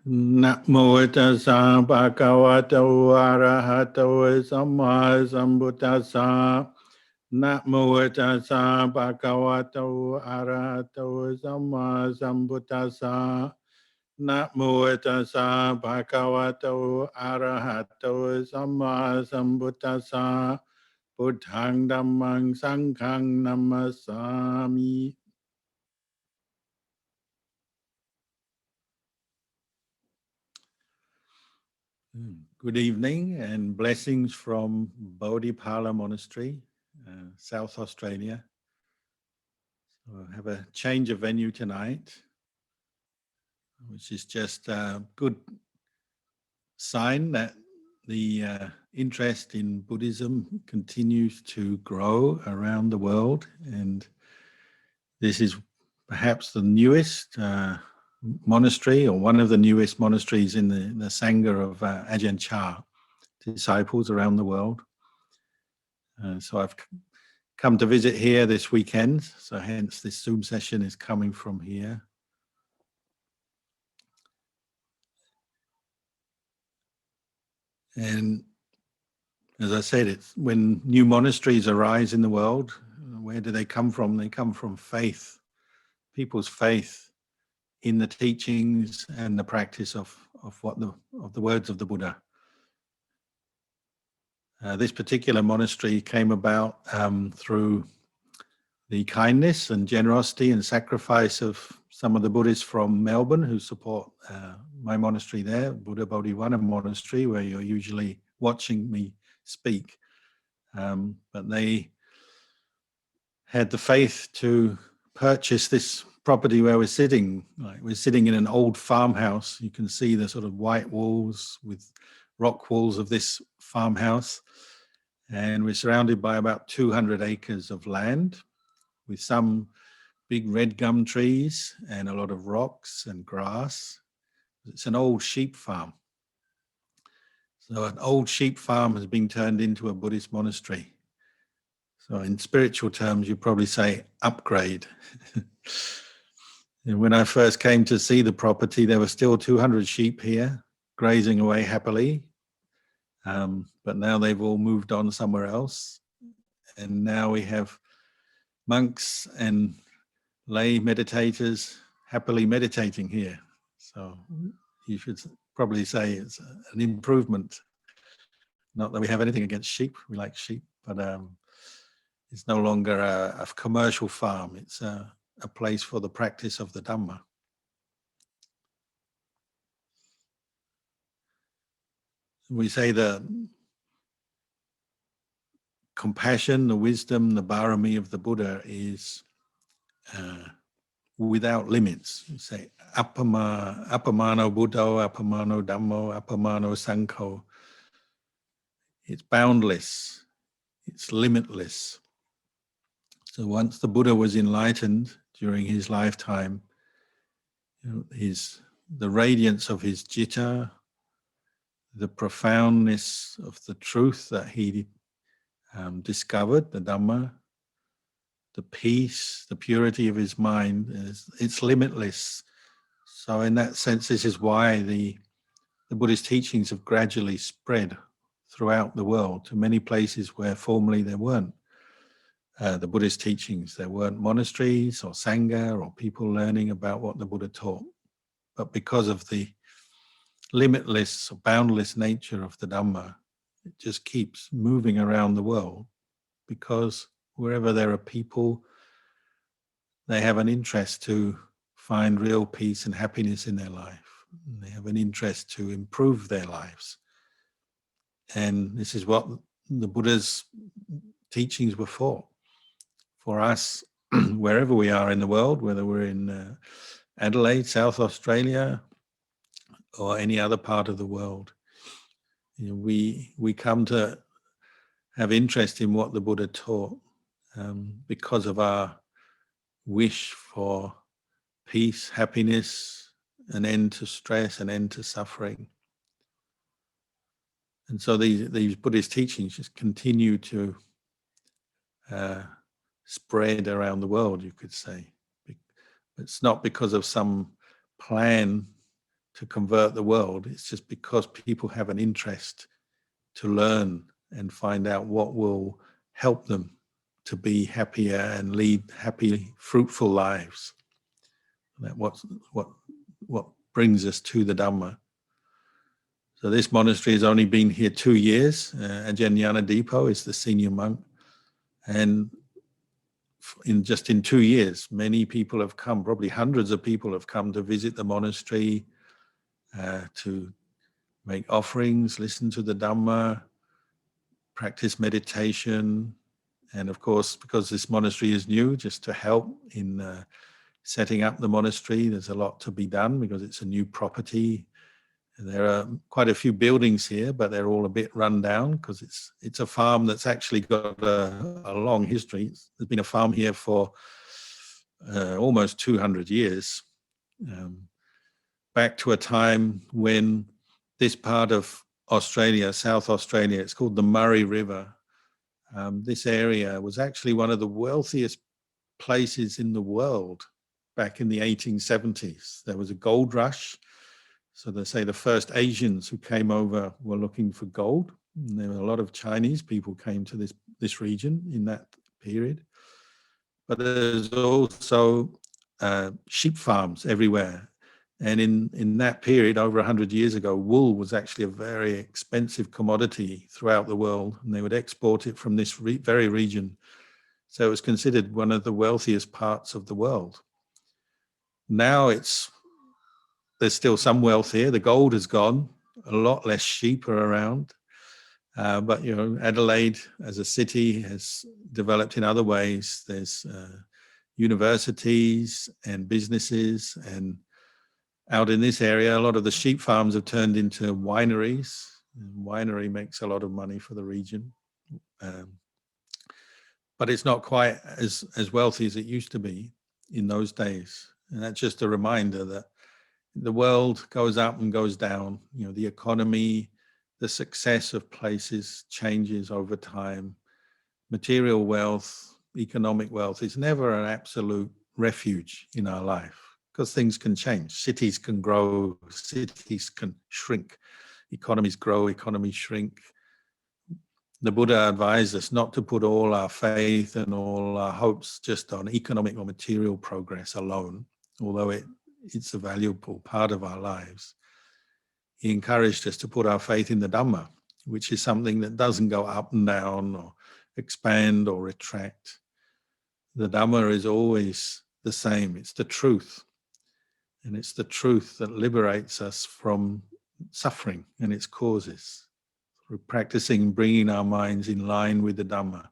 Namo tassa bhagavato arahato samma sambuddhassa. Namo tassa bhagavato arahato samma sambuddhassa. Namo tassa bhagavato arahato samma sambuddhassa. Buddhang dhammang sanghang namasami. Good evening and blessings from Bodhipala Monastery, South Australia. So I have a change of venue tonight, which is just a good sign that the interest in Buddhism continues to grow around the world. And this is perhaps the newest monastery, or one of the newest monasteries in the Sangha of Ajahn disciples around the world. So I've come to visit here this weekend, so hence this Zoom session is coming from here. And as I said, it's when new monasteries arise in the world, where do they come from? They come from faith, people's faith in the teachings and the practice of the words of the Buddha. This particular monastery came about through the kindness and generosity and sacrifice of some of the Buddhists from Melbourne who support my monastery there, Buddha Bodhipala Monastery, where you're usually watching me speak. But they had the faith to purchase this property where we're sitting. Like, we're sitting in an old farmhouse. You can see the sort of white walls with rock walls of this farmhouse. And we're surrounded by about 200 acres of land with some big red gum trees and a lot of rocks and grass. It's an old sheep farm. So an old sheep farm has been turned into a Buddhist monastery. So in spiritual terms, you probably say upgrade. And when I first came to see the property, there were still 200 sheep here, grazing away happily. But now they've all moved on somewhere else. And now we have monks and lay meditators happily meditating here. So you should probably say it's an improvement. Not that we have anything against sheep, we like sheep, but it's no longer a commercial farm. It's a place for the practice of the Dhamma. We say the compassion, the wisdom, the barami of the Buddha is without limits. You say appamano Buddho, appamano Dhammo, appamano Sangho. It's boundless. It's limitless. So once the Buddha was enlightened during his lifetime, the radiance of his citta, the profoundness of the truth that he discovered, the Dhamma, the peace, the purity of his mind, it's limitless. So in that sense, this is why the Buddhist teachings have gradually spread throughout the world to many places where formerly there weren't the Buddhist teachings. There weren't monasteries or Sangha or people learning about what the Buddha taught. But because of the limitless or boundless nature of the Dhamma, it just keeps moving around the world, because wherever there are people, they have an interest to find real peace and happiness in their life. They have an interest to improve their lives. And this is what the Buddha's teachings were for. For us, wherever we are in the world, whether we're in Adelaide, South Australia, or any other part of the world, we come to have interest in what the Buddha taught because of our wish for peace, happiness, an end to stress, an end to suffering. And so these Buddhist teachings just continue to spread around the world, you could say. It's not because of some plan to convert the world. It's just because people have an interest to learn and find out what will help them to be happier and lead happy, fruitful lives. That what brings us to the Dhamma. So this monastery has only been here 2 years. Ajahn Kalyano is the senior monk, and in 2 years, many people have come. Probably hundreds of people have come to visit the monastery, to make offerings, listen to the Dhamma, practice meditation, and of course, because this monastery is new, just to help in setting up the monastery. There's a lot to be done because it's a new property. There are quite a few buildings here, but they're all a bit run down because it's a farm that's actually got a long history. There's been a farm here for almost 200 years, back to a time when this part of Australia, South Australia, it's called the Murray River. This area was actually one of the wealthiest places in the world back in the 1870s. There was a gold rush. So they say the first Asians who came over were looking for gold. And there were a lot of Chinese people came to this region in that period. But there's also sheep farms everywhere. And in that period, over 100 years ago, wool was actually a very expensive commodity throughout the world, and they would export it from this very region. So it was considered one of the wealthiest parts of the world. Now there's still some wealth here. The gold has gone. A lot less sheep are around. But, Adelaide as a city has developed in other ways. There's universities and businesses, and out in this area, a lot of the sheep farms have turned into wineries. And winery makes a lot of money for the region. But it's not quite as wealthy as it used to be in those days. And that's just a reminder that the world goes up and goes down. The economy, the success of places changes over time. Material wealth, economic wealth is never an absolute refuge in our life because things can change. Cities can grow, cities can shrink. Economies grow, economies shrink. The Buddha advised us not to put all our faith and all our hopes just on economic or material progress alone, although it's a valuable part of our lives. He encouraged us to put our faith in the Dhamma, which is something that doesn't go up and down or expand or retract. The Dhamma is always the same. It's the truth. And it's the truth that liberates us from suffering and its causes. Through practicing bringing our minds in line with the Dhamma,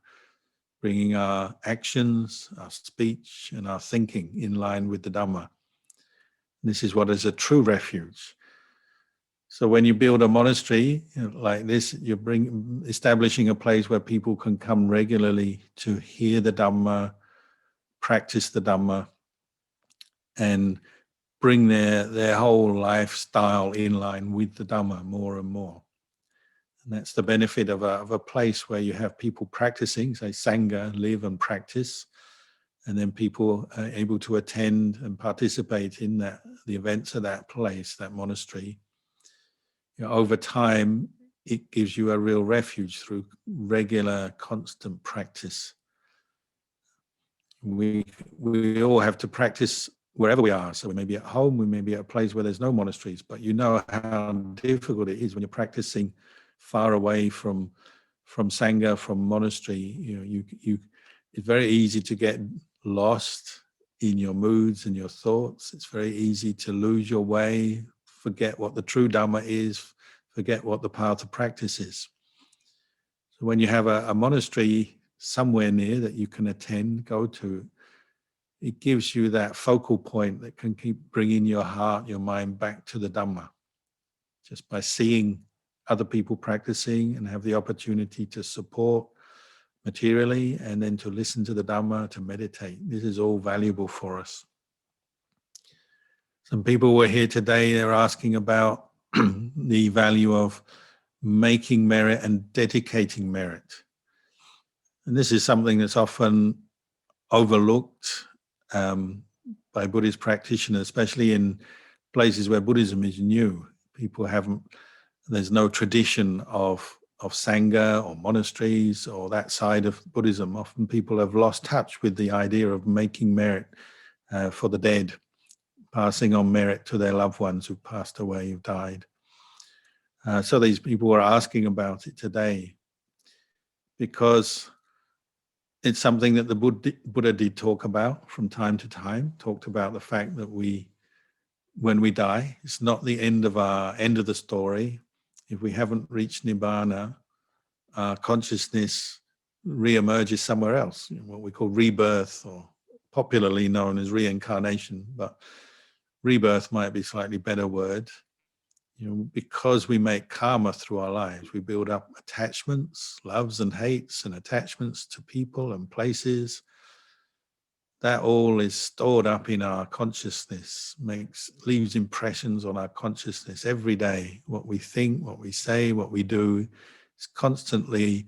bringing our actions, our speech, and our thinking in line with the Dhamma. This is what is a true refuge. So when you build a monastery like this, you're establishing a place where people can come regularly to hear the Dhamma, practice the Dhamma, and bring their whole lifestyle in line with the Dhamma more and more. And that's the benefit of a place where you have people practicing, say Sangha, live and practice, and then people are able to attend and participate in the events of that place, that monastery. Over time, it gives you a real refuge through regular, constant practice. We all have to practice wherever we are. So we may be at home, we may be at a place where there's no monasteries, but you know how difficult it is when you're practicing far away from Sangha, from monastery. It's very easy to get lost in your moods and your thoughts. It's very easy to lose your way, forget what the true Dhamma is, forget what the path of practice is. So when you have a monastery somewhere near that you can attend, go to, it gives you that focal point that can keep bringing your heart, your mind back to the Dhamma. Just by seeing other people practicing and have the opportunity to support materially and then to listen to the Dhamma, to meditate. This is all valuable for us. Some people were here today, they're asking about the value of making merit and dedicating merit. And this is something that's often overlooked by Buddhist practitioners, especially in places where Buddhism is new. People haven't, there's no tradition of Sangha or monasteries or that side of Buddhism. Often people have lost touch with the idea of making merit for the dead, passing on merit to their loved ones who've passed away, who've died. So these people were asking about it today because it's something that the Buddha did talk about from time to time, talked about the fact that when we die, it's not the end of the story. If we haven't reached Nibbana, our consciousness re-emerges somewhere else, what we call rebirth, or popularly known as reincarnation, but rebirth might be a slightly better word. Because we make karma through our lives, we build up attachments, loves and hates, and attachments to people and places. That all is stored up in our consciousness, leaves impressions on our consciousness every day. What we think, what we say, what we do is constantly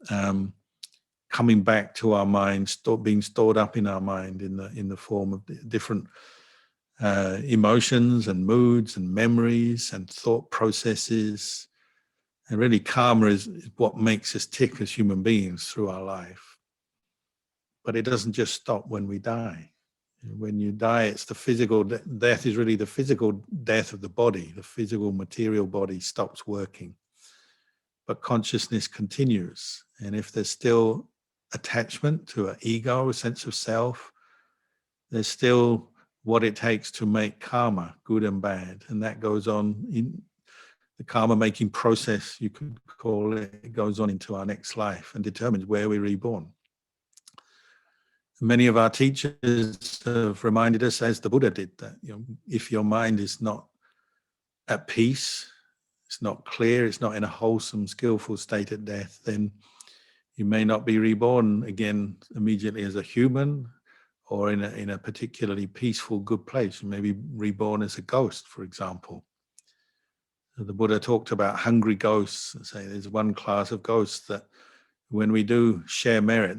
coming back to our mind, being stored up in our mind in the form of different emotions and moods and memories and thought processes. And really, karma is what makes us tick as human beings through our life. But it doesn't just stop when we die. When you die, it's the physical death is really the physical death of the body. The physical material body stops working. But consciousness continues. And if there's still attachment to an ego, a sense of self, there's still what it takes to make karma, good and bad. And that goes on in the karma making process, you could call it. It goes on into our next life and determines where we're reborn. Many of our teachers have reminded us, as the Buddha did, that if your mind is not at peace, it's not clear, it's not in a wholesome, skillful state at death, then you may not be reborn again immediately as a human or in a particularly peaceful, good place. You may be reborn as a ghost, for example. So the Buddha talked about hungry ghosts and say there's one class of ghosts that when we do share merit,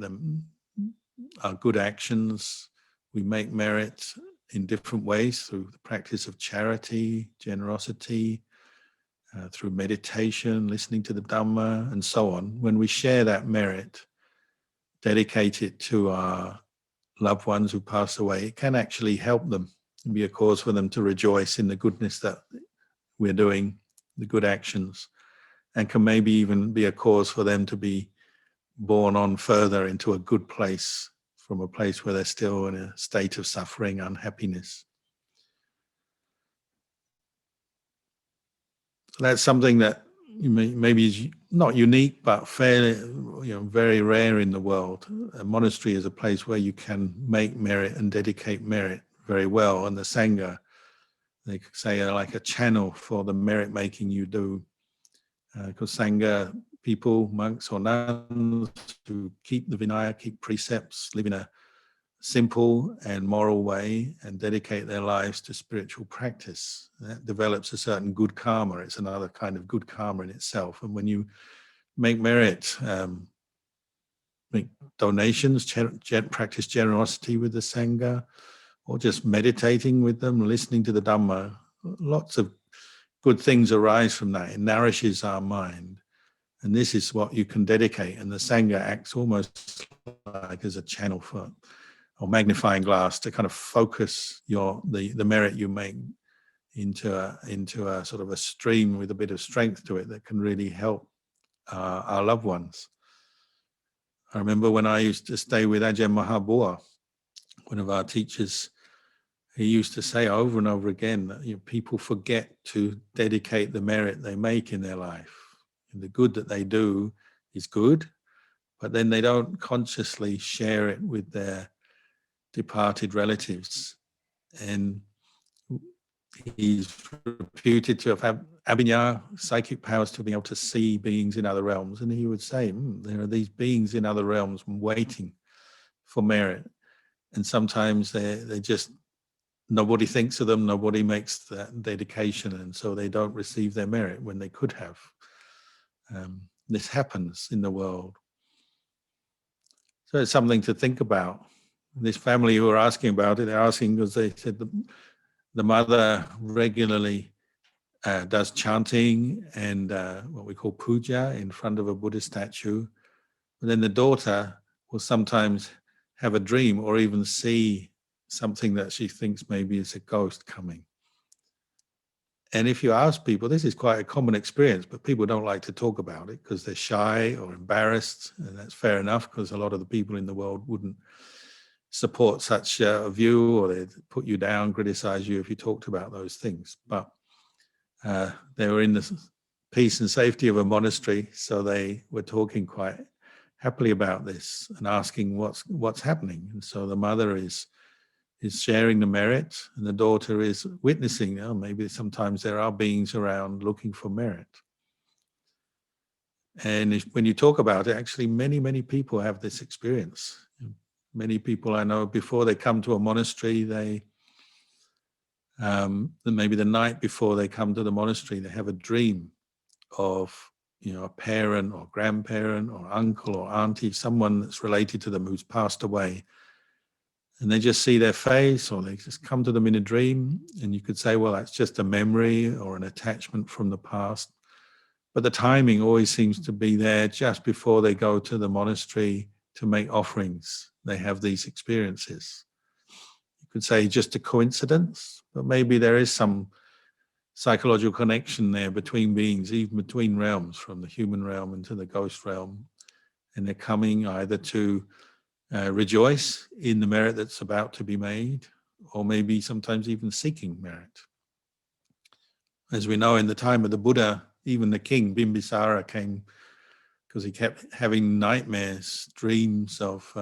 our good actions, we make merit in different ways through the practice of charity, generosity, through meditation, listening to the Dhamma, and so on. When we share that merit, dedicate it to our loved ones who pass away, it can actually help them and be a cause for them to rejoice in the goodness that we're doing, the good actions, and can maybe even be a cause for them to be born on further into a good place, from a place where they're still in a state of suffering, unhappiness. So that's something that maybe is not unique, but fairly, very rare in the world. A monastery is a place where you can make merit and dedicate merit very well. And the Sangha, they could say, are like a channel for the merit making you do. Because Sangha people, monks or nuns, who keep the Vinaya, keep precepts, live in a simple and moral way and dedicate their lives to spiritual practice. That develops a certain good karma. It's another kind of good karma in itself. And when you make merit, make donations, practice generosity with the Sangha, or just meditating with them, listening to the Dhamma, lots of good things arise from that. It nourishes our mind. And this is what you can dedicate. And the Sangha acts almost like as a channel for, or magnifying glass, to kind of focus the merit you make into a sort of a stream with a bit of strength to it that can really help our loved ones. I remember when I used to stay with Ajahn Mahabua, one of our teachers, he used to say over and over again that people forget to dedicate the merit they make in their life. And the good that they do is good, but then they don't consciously share it with their departed relatives. And he's reputed to have abhinya, psychic powers, to be able to see beings in other realms. And he would say, there are these beings in other realms waiting for merit. And sometimes they just, nobody thinks of them, nobody makes that dedication, and so they don't receive their merit when they could have. This happens in the world. So it's something to think about. This family who are asking about it, they're asking because they said the mother regularly does chanting and what we call puja in front of a Buddha statue. But then the daughter will sometimes have a dream or even see something that she thinks maybe is a ghost coming. And if you ask people, this is quite a common experience, but people don't like to talk about it because they're shy or embarrassed. And that's fair enough, because a lot of the people in the world wouldn't support such a view, or they'd put you down, criticize you if you talked about those things. But they were in the peace and safety of a monastery, so they were talking quite happily about this and asking what's happening. And so the mother is sharing the merit, and the daughter is witnessing, oh, maybe sometimes there are beings around looking for merit. And when you talk about it, actually many people have this experience. Many people I know, before they come to a monastery, they maybe the night before they come to the monastery, they have a dream of, a parent or grandparent or uncle or auntie, someone that's related to them who's passed away. And they just see their face, or they just come to them in a dream. And you could say, well, that's just a memory or an attachment from the past. But the timing always seems to be there just before they go to the monastery to make offerings. They have these experiences. You could say just a coincidence, but maybe there is some psychological connection there between beings, even between realms, from the human realm into the ghost realm. And they're coming either to rejoice in the merit that's about to be made, or maybe sometimes even seeking merit. As we know, in the time of the Buddha, even the king Bimbisara came because he kept having nightmares, dreams of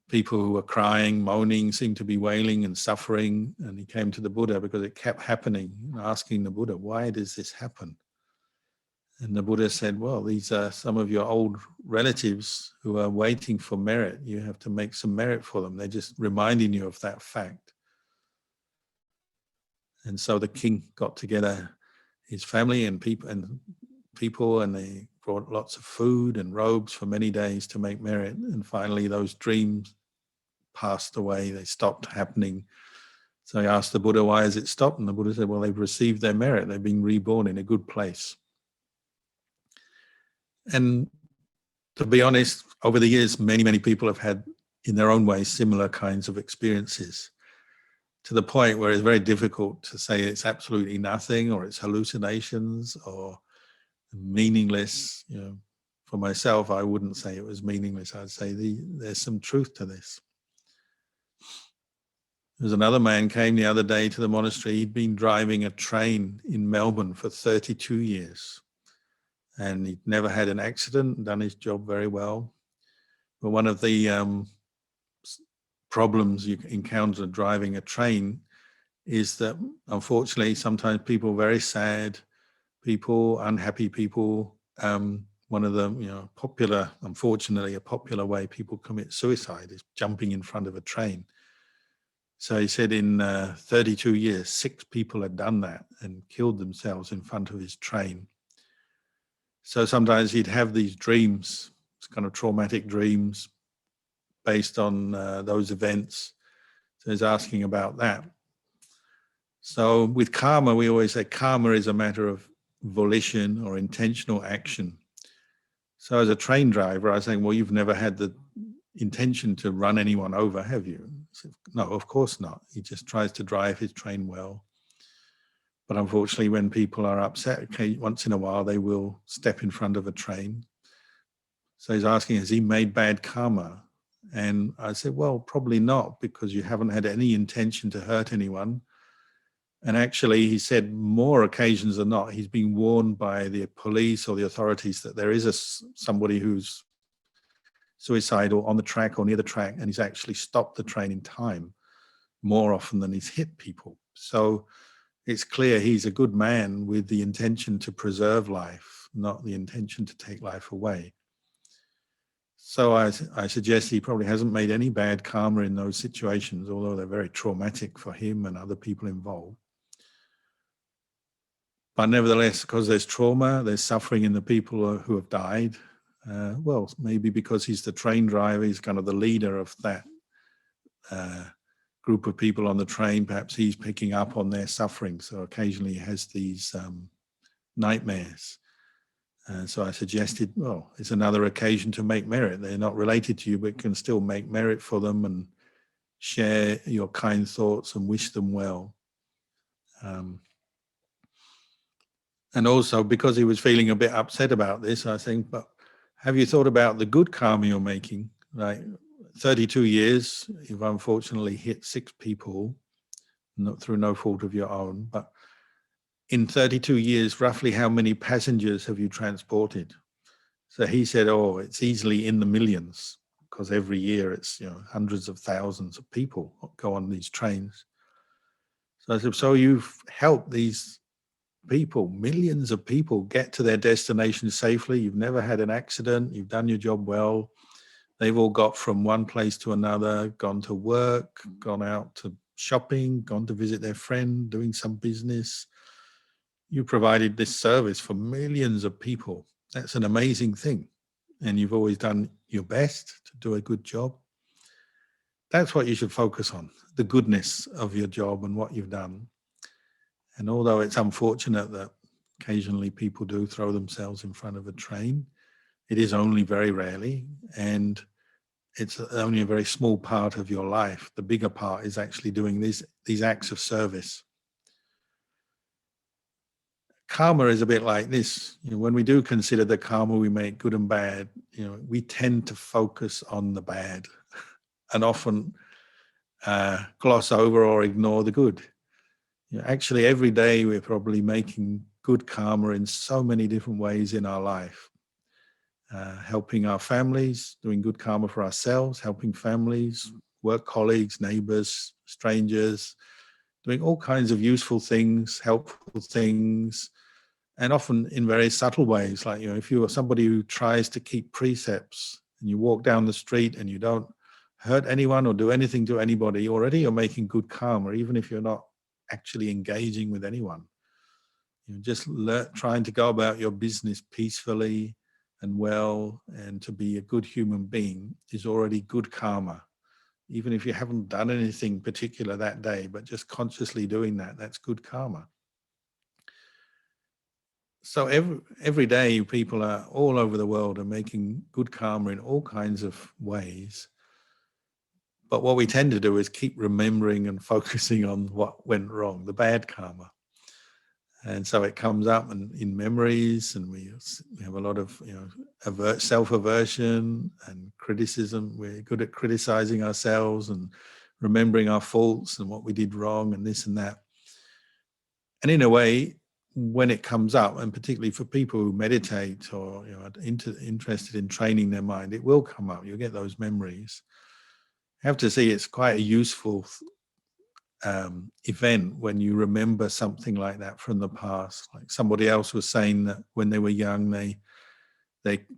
people who were crying, moaning, seemed to be wailing and suffering. And he came to the Buddha because it kept happening, asking the Buddha, why does this happen? And the Buddha said, well, these are some of your old relatives who are waiting for merit. You have to make some merit for them. They're just reminding you of that fact. And so the king got together his family and people, and they brought lots of food and robes for many days to make merit. And finally, those dreams passed away. They stopped happening. So he asked the Buddha, why has it stopped? And the Buddha said, well, they've received their merit. They've been reborn in a good place. And to be honest, over the years, many people have had, in their own way, similar kinds of experiences, to the point where it's very difficult to say it's absolutely nothing, or it's hallucinations, or meaningless. For myself, I wouldn't say it was meaningless. I'd say there's some truth to this. There's another man came the other day to the monastery. He'd been driving a train in Melbourne for 32 years. And he'd never had an accident, done his job very well. But one of the problems you encounter driving a train is that, unfortunately, sometimes people are very sad, people, unhappy people. One of the, unfortunately, a popular way people commit suicide is jumping in front of a train. So he said in 32 years, 6 people had done that and killed themselves in front of his train. So sometimes he'd have these dreams, kind of traumatic dreams based on those events. So he's asking about that. So with karma, we always say karma is a matter of volition or intentional action. So as a train driver, I was saying, well, you've never had the intention to run anyone over, have you? Said, no, of course not. He just tries to drive his train well. But unfortunately, when people are upset, once in a while, they will step in front of a train. So he's asking, has he made bad karma? And I said, well, probably not, because you haven't had any intention to hurt anyone. And actually, he said more occasions than not, he's been warned by the police or the authorities that there is somebody who's suicidal on the track or near the track, and he's actually stopped the train in time more often than he's hit people. So it's clear he's a good man with the intention to preserve life, not the intention to take life away. So I suggest he probably hasn't made any bad karma in those situations, although they're very traumatic for him and other people involved. But nevertheless, because there's trauma, there's suffering in the people who have died. Maybe because he's the train driver, he's kind of the leader of that group of people on the train, perhaps he's picking up on their suffering. So occasionally he has these nightmares. And so I suggested, well, it's another occasion to make merit. They're not related to you, but can still make merit for them and share your kind thoughts and wish them well. And also, because he was feeling a bit upset about this, I think, but have you thought about the good karma you're making? Like 32 years, you've unfortunately hit 6 people, not through no fault of your own, but in 32 years, roughly how many passengers have you transported? So he said, oh, it's easily in the millions, because every year it's hundreds of thousands of people go on these trains. So I said, so you've helped these people, millions of people, get to their destination safely. You've never had an accident. You've done your job well. They've all got from one place to another, gone to work, gone out to shopping, gone to visit their friend, doing some business. You provided this service for millions of people. That's an amazing thing. And you've always done your best to do a good job. That's what you should focus on, the goodness of your job and what you've done. And although it's unfortunate that occasionally people do throw themselves in front of a train, it is only very rarely, and it's only a very small part of your life. The bigger part is actually doing these acts of service. Karma is a bit like this. When we do consider the karma we make, good and bad, we tend to focus on the bad and often gloss over or ignore the good. Actually, every day we're probably making good karma in so many different ways in our life. Helping our families, doing good karma for ourselves, helping families, work colleagues, neighbors, strangers, doing all kinds of useful things, helpful things, and often in very subtle ways. Like, if you are somebody who tries to keep precepts and you walk down the street and you don't hurt anyone or do anything to anybody, already you're making good karma, even if you're not actually engaging with anyone. Just trying to go about your business peacefully and well, and to be a good human being is already good karma. Even if you haven't done anything particular that day, but just consciously doing that, that's good karma. So every day people are all over the world are making good karma in all kinds of ways. But what we tend to do is keep remembering and focusing on what went wrong, the bad karma. And so it comes up in memories, and we have a lot of self-aversion and criticism. We're good at criticizing ourselves and remembering our faults and what we did wrong and this and that. And in a way, when it comes up, and particularly for people who meditate or are interested in training their mind, it will come up. You'll get those memories. I have to say it's quite a useful event when you remember something like that from the past. Like somebody else was saying that when they were young, they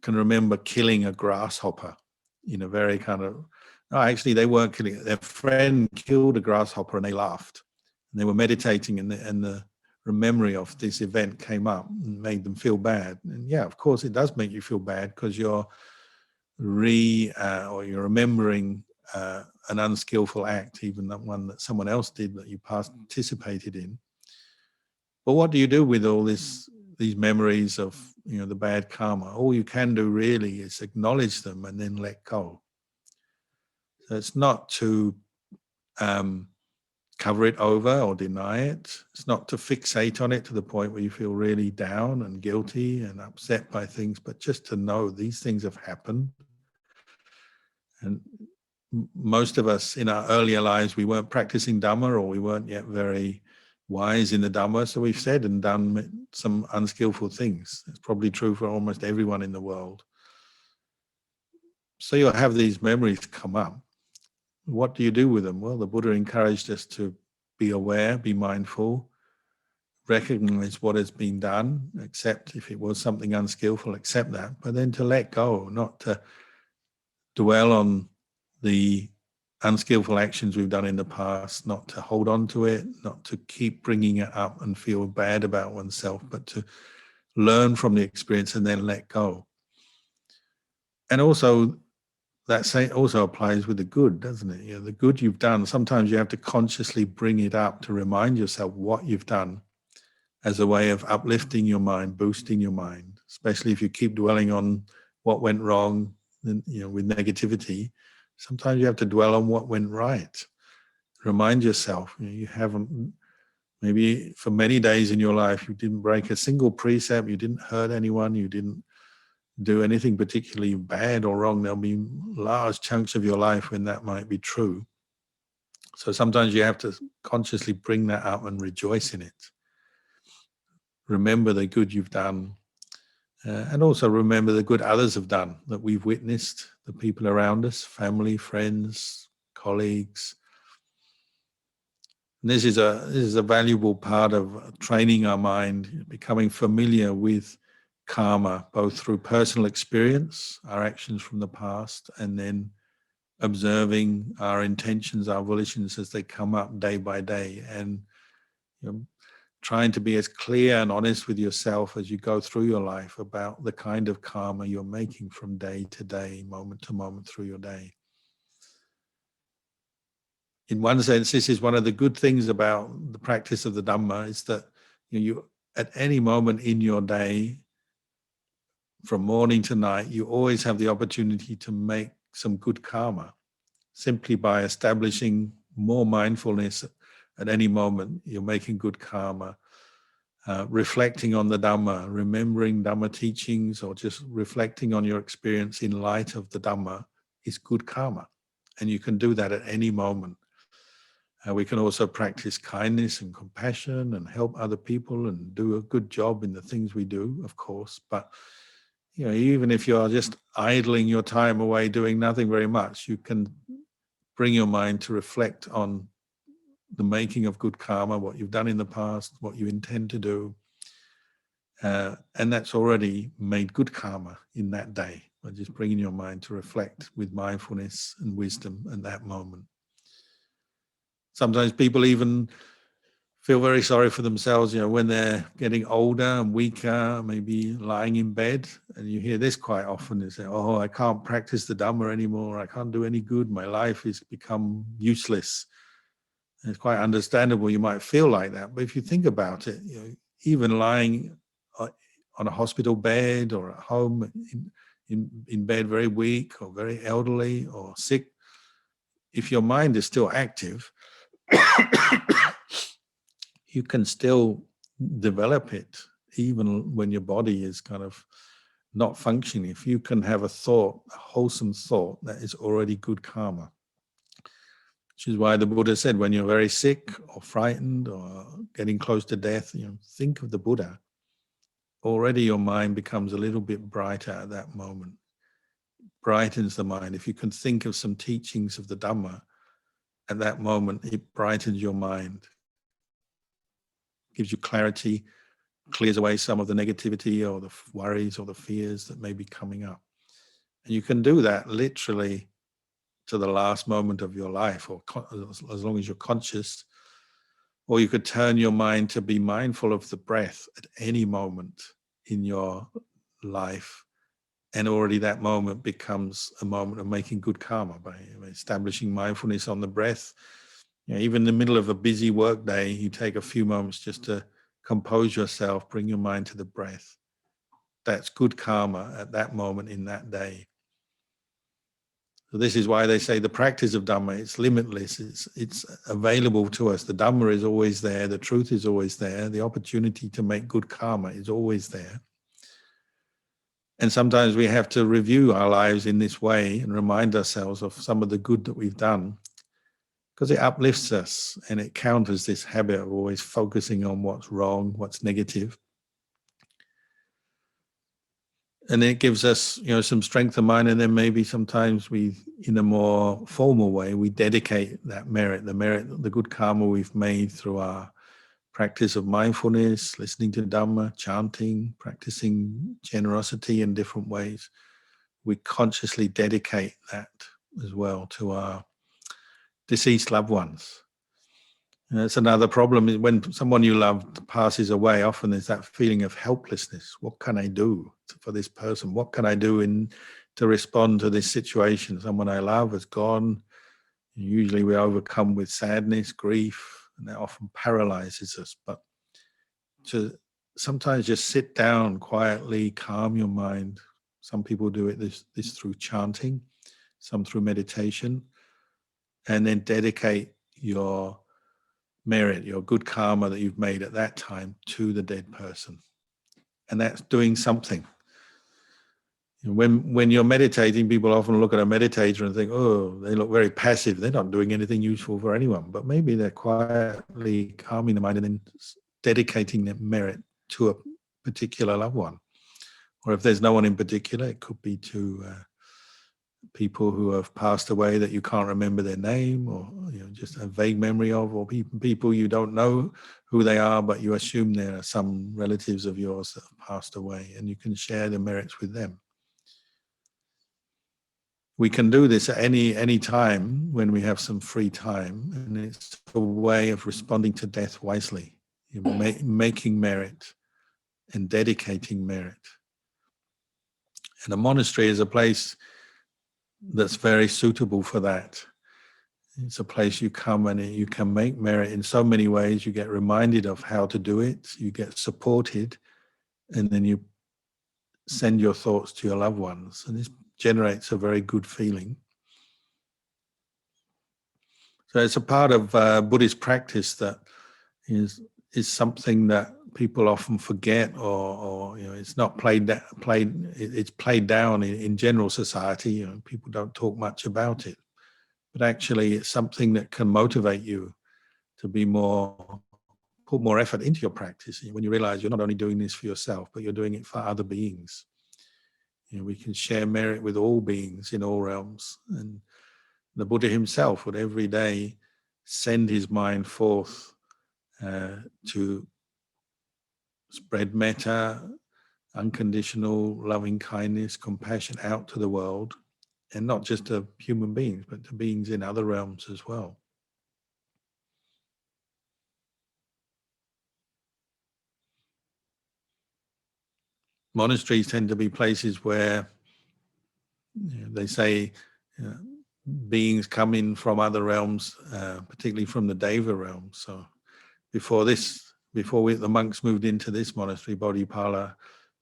can remember killing a grasshopper in a very kind of, no, actually they weren't killing it. Their friend killed a grasshopper and they laughed. And they were meditating, and the memory of this event came up and made them feel bad. And yeah, of course it does make you feel bad, because you're remembering an unskillful act, even that one that someone else did that you participated in. But what do you do with all these memories of the bad karma? All you can do really is acknowledge them and then let go. So it's not to cover it over or deny it. It's not to fixate on it to the point where you feel really down and guilty and upset by things, but just to know these things have happened. And most of us in our earlier lives, we weren't practicing Dhamma, or we weren't yet very wise in the Dhamma. So we've said and done some unskillful things. It's probably true for almost everyone in the world. So you'll have these memories come up. What do you do with them? Well, the Buddha encouraged us to be aware, be mindful, recognize what has been done, accept if it was something unskillful, accept that, but then to let go, not to dwell on the unskillful actions we've done in the past, not to hold on to it, not to keep bringing it up and feel bad about oneself, but to learn from the experience and then let go. And also, that also applies with the good, doesn't it? The good you've done, sometimes you have to consciously bring it up to remind yourself what you've done as a way of uplifting your mind, boosting your mind, especially if you keep dwelling on what went wrong, with negativity. Sometimes you have to dwell on what went right. Remind yourself, you haven't, maybe for many days in your life, you didn't break a single precept, you didn't hurt anyone, you didn't do anything particularly bad or wrong. There'll be large chunks of your life when that might be true. So sometimes you have to consciously bring that up and rejoice in it. Remember the good you've done, and also remember the good others have done, that we've witnessed, the people around us, family, friends, colleagues. And this is a valuable part of training our mind, becoming familiar with karma, both through personal experience, our actions from the past, and then observing our intentions, our volitions as they come up day by day, and trying to be as clear and honest with yourself as you go through your life about the kind of karma you're making from day to day, moment to moment through your day. In one sense, this is one of the good things about the practice of the Dhamma, is that you at any moment in your day, from morning to night, you always have the opportunity to make some good karma, simply by establishing more mindfulness at any moment. You're making good karma. Reflecting on the Dhamma, remembering Dhamma teachings, or just reflecting on your experience in light of the Dhamma is good karma. And you can do that at any moment. We can also practice kindness and compassion and help other people and do a good job in the things we do, of course. But even if you're just idling your time away doing nothing very much, you can bring your mind to reflect on the making of good karma, what you've done in the past, what you intend to do. And that's already made good karma in that day, by just bringing your mind to reflect with mindfulness and wisdom at that moment. Sometimes people even feel very sorry for themselves, when they're getting older and weaker, maybe lying in bed. And you hear this quite often, they say, oh, I can't practice the Dhamma anymore. I can't do any good. My life has become useless. And it's quite understandable you might feel like that. But if you think about it, even lying on a hospital bed or at home in bed, very weak or very elderly or sick, if your mind is still active, you can still develop it even when your body is kind of not functioning. If you can have a thought, a wholesome thought, that is already good karma. Which is why the Buddha said, when you're very sick or frightened or getting close to death, think of the Buddha. Already your mind becomes a little bit brighter at that moment. Brightens the mind. If you can think of some teachings of the Dhamma, at that moment, it brightens your mind. Gives you clarity, clears away some of the negativity or the worries or the fears that may be coming up. And you can do that literally to the last moment of your life, or as long as you're conscious. Or you could turn your mind to be mindful of the breath at any moment in your life. And already that moment becomes a moment of making good karma by establishing mindfulness on the breath. Even in the middle of a busy work day, you take a few moments just to compose yourself, bring your mind to the breath. That's good karma at that moment in that day. So this is why they say the practice of Dhamma, it's limitless, it's available to us. The Dhamma is always there, the truth is always there, the opportunity to make good karma is always there. And sometimes we have to review our lives in this way and remind ourselves of some of the good that we've done, because it uplifts us and it counters this habit of always focusing on what's wrong, what's negative. And it gives us, some strength of mind. And then maybe sometimes we, in a more formal way, we dedicate that merit, the good karma we've made through our practice of mindfulness, listening to Dhamma, chanting, practicing generosity in different ways. We consciously dedicate that as well to our deceased loved ones. And that's another problem, is when someone you love passes away, often there's that feeling of helplessness. What can I do for this person? What can I do in to respond to this situation. Someone I love has gone. Usually we're overcome with sadness, grief, and that often paralyzes us. But to sometimes just sit down quietly, calm your mind. Some people do it this through chanting, some through meditation, and then dedicate your merit, your good karma that you've made at that time to the dead person. And that's doing something. When you're meditating, people often look at a meditator and think, oh, they look very passive. They're not doing anything useful for anyone. But maybe they're quietly calming the mind and then dedicating their merit to a particular loved one. Or if there's no one in particular, it could be to people who have passed away that you can't remember their name, or just a vague memory of, or people you don't know who they are, but you assume they're some relatives of yours that have passed away, and you can share the merits with them. We can do this at any time when we have some free time, and it's a way of responding to death wisely, making merit and dedicating merit. And a monastery is a place that's very suitable for that. It's a place you come and you can make merit in so many ways. You get reminded of how to do it, you get supported, and then you send your thoughts to your loved ones. And this generates a very good feeling. So it's a part of Buddhist practice that is something that people often forget, or it's not it's played down in general society. People don't talk much about it, but actually it's something that can motivate you to put more effort into your practice. When you realize you're not only doing this for yourself, but you're doing it for other beings. We can share merit with all beings in all realms. And the Buddha himself would every day send his mind forth to spread metta, unconditional loving kindness, compassion out to the world, and not just to human beings, but to beings in other realms as well. Monasteries tend to be places where they say beings come in from other realms, particularly from the Deva realm. So before the monks moved into this monastery, Bodhipala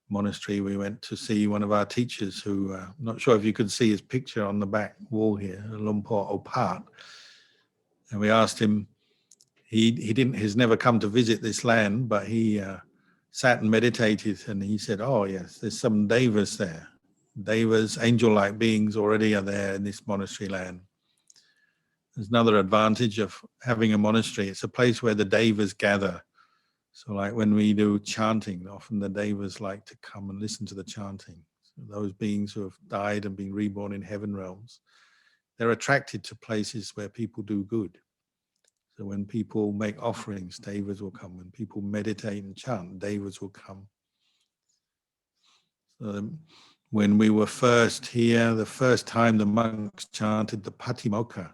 Monastery, we went to see one of our teachers who, I'm not sure if you could see his picture on the back wall here, Lumpur Opat. And we asked him, he's never come to visit this land, but he sat and meditated, and he said, oh yes, there's some devas there. Devas, angel-like beings already are there in this monastery land. There's another advantage of having a monastery. It's a place where the devas gather. So like when we do chanting, often the devas like to come and listen to the chanting. So those beings who have died and been reborn in heaven realms, they're attracted to places where people do good. So when people make offerings, devas will come. When people meditate and chant, devas will come. So when we were first here, the first time the monks chanted the Patimokkha,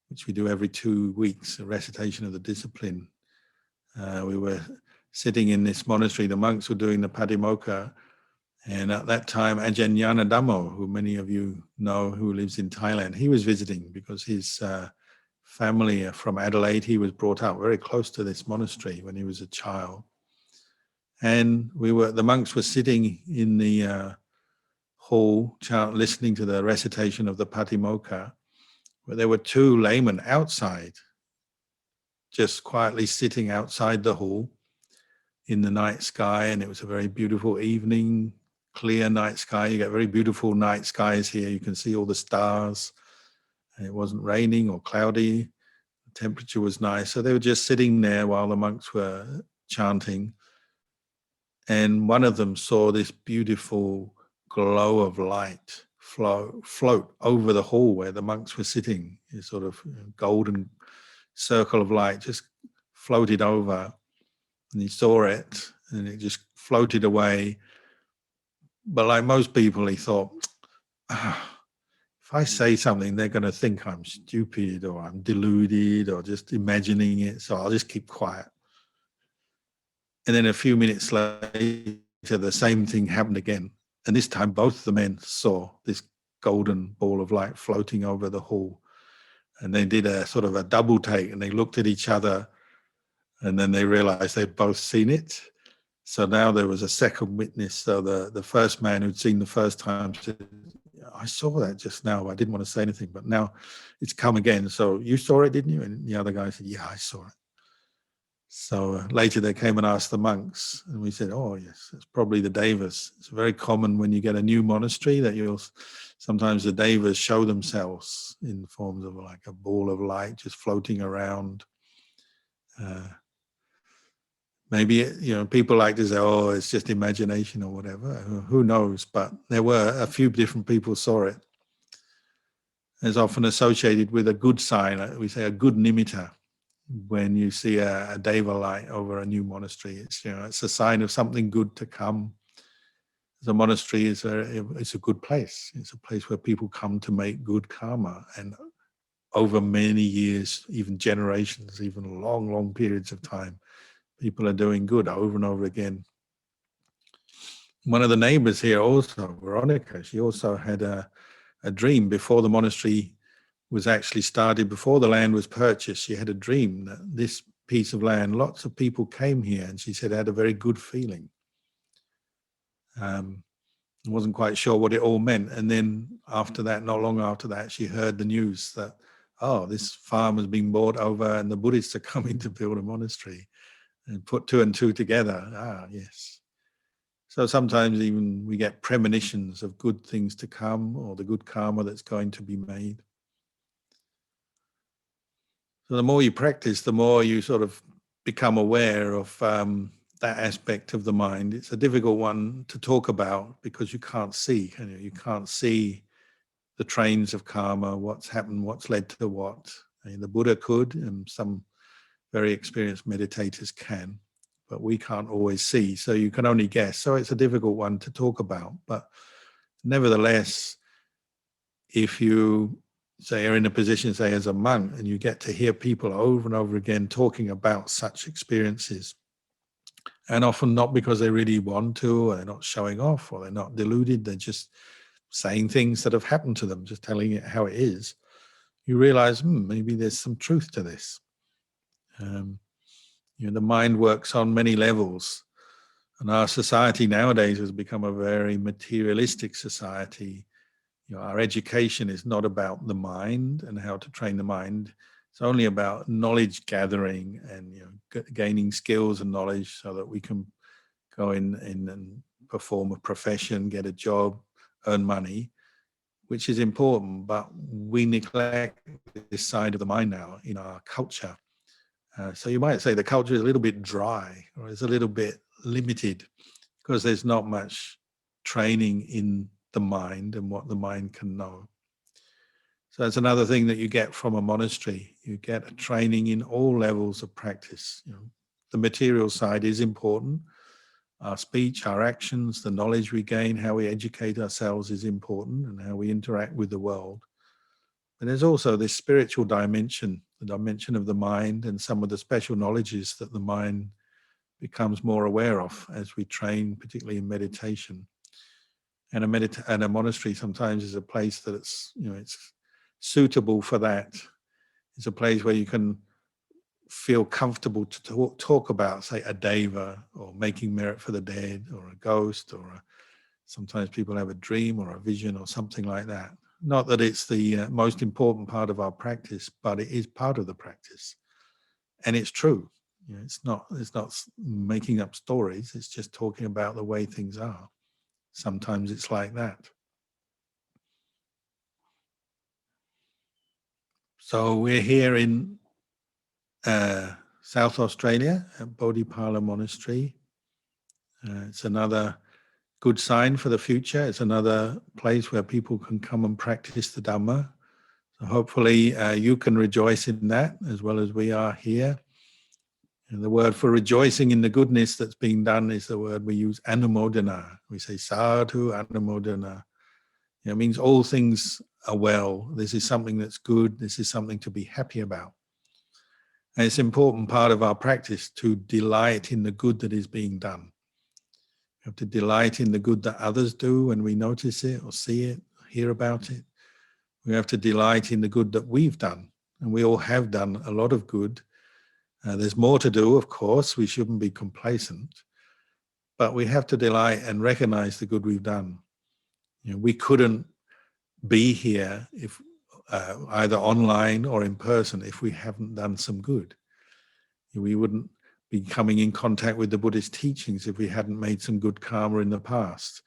which we do every 2 weeks, a recitation of the discipline. We were sitting in this monastery, the monks were doing the Patimokkha, and at that time Ajahn Kalyano, who many of you know, who lives in Thailand, he was visiting because his family from Adelaide, he was brought up very close to this monastery when he was a child. And the monks were sitting in the hall listening to the recitation of the Patimokkha, where there were 2 laymen outside, just quietly sitting outside the hall in the night sky. And it was a very beautiful evening, clear night sky. You get very beautiful night skies here. You can see all the stars. And it wasn't raining or cloudy. The temperature was nice. So they were just sitting there while the monks were chanting. And one of them saw this beautiful glow of light float over the hall where the monks were sitting. This sort of golden circle of light just floated over, and he saw it, and it just floated away. But like most people, he thought, if I say something, they're going to think I'm stupid or I'm deluded or just imagining it, so I'll just keep quiet. And then a few minutes later, the same thing happened again. And this time, both the men saw this golden ball of light floating over the hall. And they did a sort of a double take, and they looked at each other, and then they realized they'd both seen it. So now there was a second witness. So the first man who'd seen the first time said, I saw that just now. I didn't want to say anything, but now it's come again. So you saw it, didn't you? And the other guy said, yeah, I saw it. So later they came and asked the monks, and we said, oh yes, it's probably the devas. It's very common when you get a new monastery that sometimes the devas show themselves in forms of like a ball of light just floating around. Maybe, people like to say, oh, it's just imagination or whatever. Who knows? But there were a few different people saw it. It's often associated with a good sign. We say a good nimitta. When you see a deva light over a new monastery, it's a sign of something good to come. The monastery is a good place. It's a place where people come to make good karma, and over many years, even generations, even long, long periods of time, people are doing good over and over again. One of the neighbors here also, Veronica, she also had a dream before the monastery was actually started, before the land was purchased. She had a dream that this piece of land, lots of people came here, and she said had a very good feeling. Wasn't quite sure what it all meant. And then after that, not long after that, she heard the news that, oh, this farm has been bought over and the Buddhists are coming to build a monastery, and put two and two together. Ah, yes. So sometimes even we get premonitions of good things to come, or the good karma that's going to be made. So the more you practice, the more you sort of become aware of that aspect of the mind. It's a difficult one to talk about because you can't see. You can't see the trains of karma, what's happened, what's led to what. The Buddha could, and some very experienced meditators can, but we can't always see. So you can only guess. So it's a difficult one to talk about. But nevertheless, if you say you're in a position, say as a monk, and you get to hear people over and over again talking about such experiences, and often not because they really want to, or they're not showing off, or they're not deluded, they're just saying things that have happened to them, just telling it how it is, you realize, maybe there's some truth to this. The mind works on many levels, and our society nowadays has become a very materialistic society. Our education is not about the mind and how to train the mind. It's only about knowledge gathering and gaining skills and knowledge so that we can go in and perform a profession, get a job, earn money, which is important. But we neglect this side of the mind now in our culture. So you might say the culture is a little bit dry, or it's a little bit limited, because there's not much training in the mind and what the mind can know. So that's another thing that you get from a monastery. You get a training in all levels of practice. The material side is important. Our speech, our actions, the knowledge we gain, how we educate ourselves is important, and how we interact with the world. But there's also this spiritual dimension, the dimension of the mind, and some of the special knowledges that the mind becomes more aware of as we train, particularly in meditation. And a monastery sometimes is a place that it's suitable for that. It's a place where you can feel comfortable to talk about, say, a deva, or making merit for the dead, or a ghost, or sometimes people have a dream or a vision or something like that. Not that it's the most important part of our practice, but it is part of the practice, and it's true. It's not making up stories. It's just talking about the way things are. Sometimes it's like that. So we're here in South Australia at Bodhipala Monastery. It's another good sign for the future. It's another place where people can come and practice the Dhamma. So hopefully you can rejoice in that as well as we are here. And the word for rejoicing in the goodness that's being done is the word we use, anumodana. We say sadhu anumodana. It means all things are well. This is something that's good. This is something to be happy about. And it's an important part of our practice to delight in the good that is being done. We have to delight in the good that others do when we notice it or see it, hear about it. We have to delight in the good that we've done. And we all have done a lot of good. There's more to do, of course. We shouldn't be complacent. But we have to delight and recognize the good we've done. We couldn't be here if either online or in person if we haven't done some good. We wouldn't be coming in contact with the Buddhist teachings if we hadn't made some good karma in the past.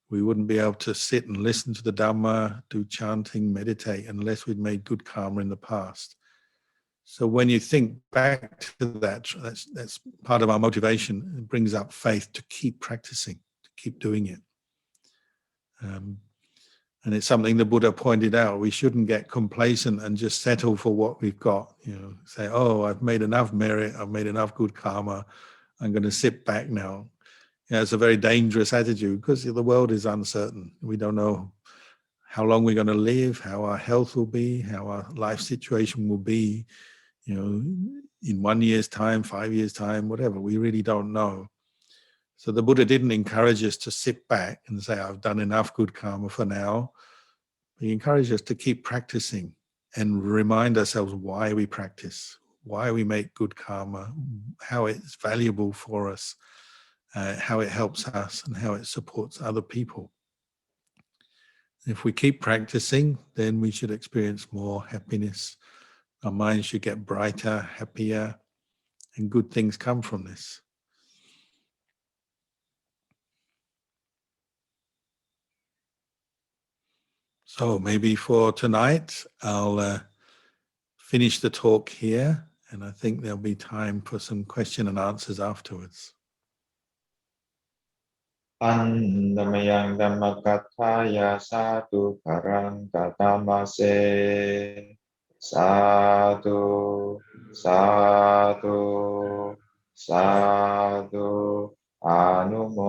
We wouldn't be able to sit and listen to the Dhamma, do chanting, meditate, unless we'd made good karma in the past. So when you think back to that, that's part of our motivation. It brings up faith to keep practicing, to keep doing it. And it's something the Buddha pointed out. We shouldn't get complacent and just settle for what we've got. Say, oh, I've made enough merit, I've made enough good karma, I'm going to sit back now. It's a very dangerous attitude because the world is uncertain. We don't know how long we're going to live, how our health will be, how our life situation will be, in 1 year's time, 5 years' time, whatever. We really don't know. So the Buddha didn't encourage us to sit back and say, I've done enough good karma for now. He encouraged us to keep practicing and remind ourselves why we practice, why we make good karma, how it's valuable for us, how it helps us and how it supports other people. If we keep practicing, then we should experience more happiness. Our minds should get brighter, happier, and good things come from this. So maybe for tonight, I'll finish the talk here, and I think there'll be time for some question and answers afterwards. Annamayang Dhammakatthaya Sadhu Karang Katamase Sadhu Sadhu Sadhu Anumodam